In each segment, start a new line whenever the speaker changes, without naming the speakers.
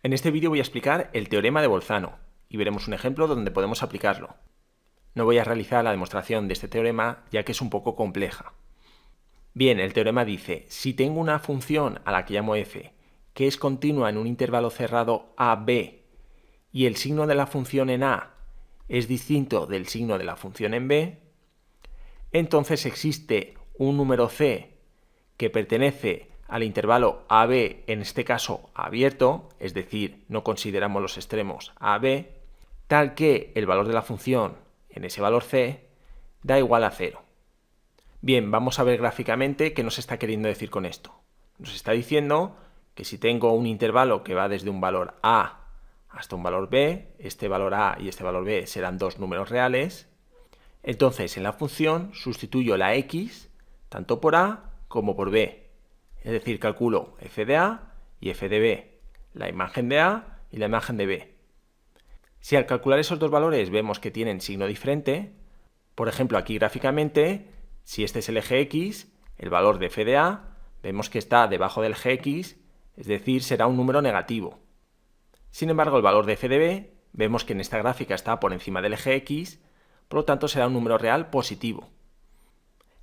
En este vídeo voy a explicar el teorema de Bolzano y veremos un ejemplo donde podemos aplicarlo. No voy a realizar la demostración de este teorema ya que es un poco compleja. Bien, el teorema dice, si tengo una función a la que llamo f, que es continua en un intervalo cerrado a,b, y el signo de la función en a es distinto del signo de la función en b, entonces existe un número c que pertenece al intervalo AB, en este caso abierto, es decir, no consideramos los extremos AB, tal que el valor de la función en ese valor C da igual a 0. Bien, vamos a ver gráficamente qué nos está queriendo decir con esto. Nos está diciendo que si tengo un intervalo que va desde un valor A hasta un valor B, este valor A y este valor B serán dos números reales, entonces en la función sustituyo la X tanto por A como por B. Es decir, calculo f de A y f de B, la imagen de A y la imagen de B. Si al calcular esos dos valores vemos que tienen signo diferente, por ejemplo aquí gráficamente, si este es el eje X, el valor de f de A, vemos que está debajo del eje X, es decir, será un número negativo. Sin embargo, el valor de f de B, vemos que en esta gráfica está por encima del eje X, por lo tanto será un número real positivo.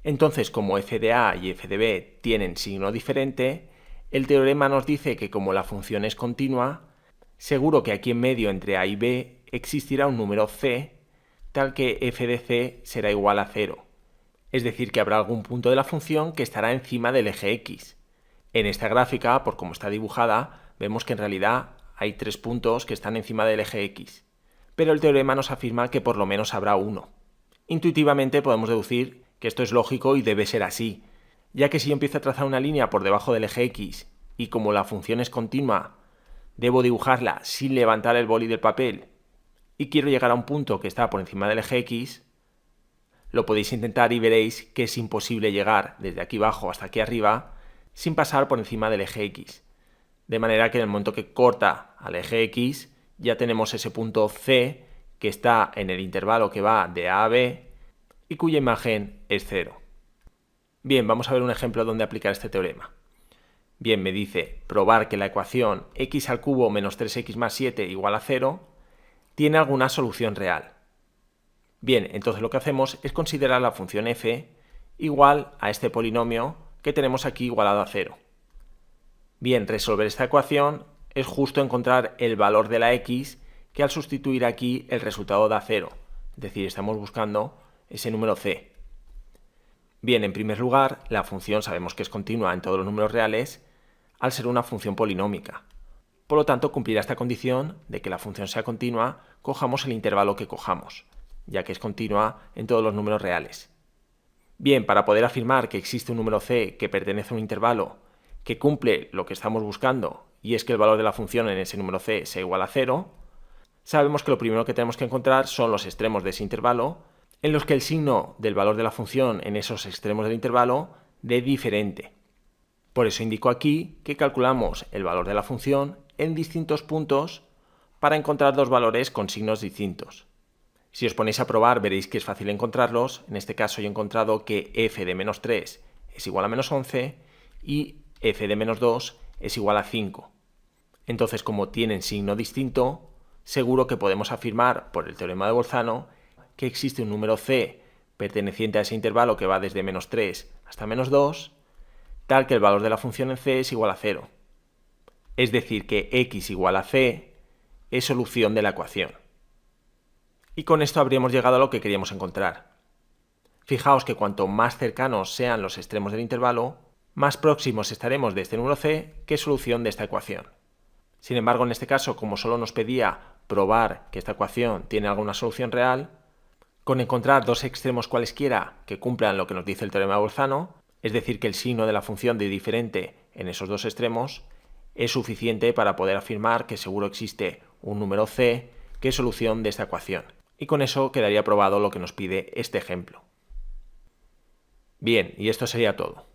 Entonces, como f de a y f de b tienen signo diferente, el teorema nos dice que como la función es continua, seguro que aquí en medio entre a y b existirá un número c, tal que f de c será igual a 0. Es decir, que habrá algún punto de la función que estará encima del eje x. En esta gráfica, por cómo está dibujada, vemos que en realidad hay 3 puntos que están encima del eje x. Pero el teorema nos afirma que por lo menos habrá uno. Intuitivamente podemos deducir que esto es lógico y debe ser así, ya que si yo empiezo a trazar una línea por debajo del eje X y como la función es continua, debo dibujarla sin levantar el boli del papel y quiero llegar a un punto que está por encima del eje X, lo podéis intentar y veréis que es imposible llegar desde aquí abajo hasta aquí arriba sin pasar por encima del eje X. De manera que en el momento que corta al eje X ya tenemos ese punto C que está en el intervalo que va de A a B y cuya imagen es 0. Bien, vamos a ver un ejemplo donde aplicar este teorema. Bien, me dice probar que la ecuación x al cubo menos 3x más 7 igual a 0 tiene alguna solución real. Bien, entonces lo que hacemos es considerar la función f igual a este polinomio que tenemos aquí igualado a 0. Bien, resolver esta ecuación es justo encontrar el valor de la x que al sustituir aquí el resultado da 0. Es decir, estamos buscando ese número c. Bien, en primer lugar, la función sabemos que es continua en todos los números reales al ser una función polinómica. Por lo tanto, cumplirá esta condición de que la función sea continua, cojamos el intervalo que cojamos, ya que es continua en todos los números reales. Bien, para poder afirmar que existe un número c que pertenece a un intervalo que cumple lo que estamos buscando, y es que el valor de la función en ese número c sea igual a 0, sabemos que lo primero que tenemos que encontrar son los extremos de ese intervalo, en los que el signo del valor de la función en esos extremos del intervalo dé diferente. Por eso indico aquí que calculamos el valor de la función en distintos puntos para encontrar dos valores con signos distintos. Si os ponéis a probar veréis que es fácil encontrarlos. En este caso yo he encontrado que f de menos 3 es igual a menos 11 y f de menos 2 es igual a 5. Entonces, como tienen signo distinto, seguro que podemos afirmar por el teorema de Bolzano que existe un número c perteneciente a ese intervalo que va desde menos 3 hasta menos 2, tal que el valor de la función en c es igual a 0. Es decir, que x igual a c es solución de la ecuación. Y con esto habríamos llegado a lo que queríamos encontrar. Fijaos que cuanto más cercanos sean los extremos del intervalo, más próximos estaremos de este número c que es solución de esta ecuación. Sin embargo, en este caso, como solo nos pedía probar que esta ecuación tiene alguna solución real, con encontrar dos extremos cualesquiera que cumplan lo que nos dice el teorema de Bolzano, es decir, que el signo de la función dé diferente en esos dos extremos, es suficiente para poder afirmar que seguro existe un número c que es solución de esta ecuación. Y con eso quedaría probado lo que nos pide este ejemplo. Bien, y esto sería todo.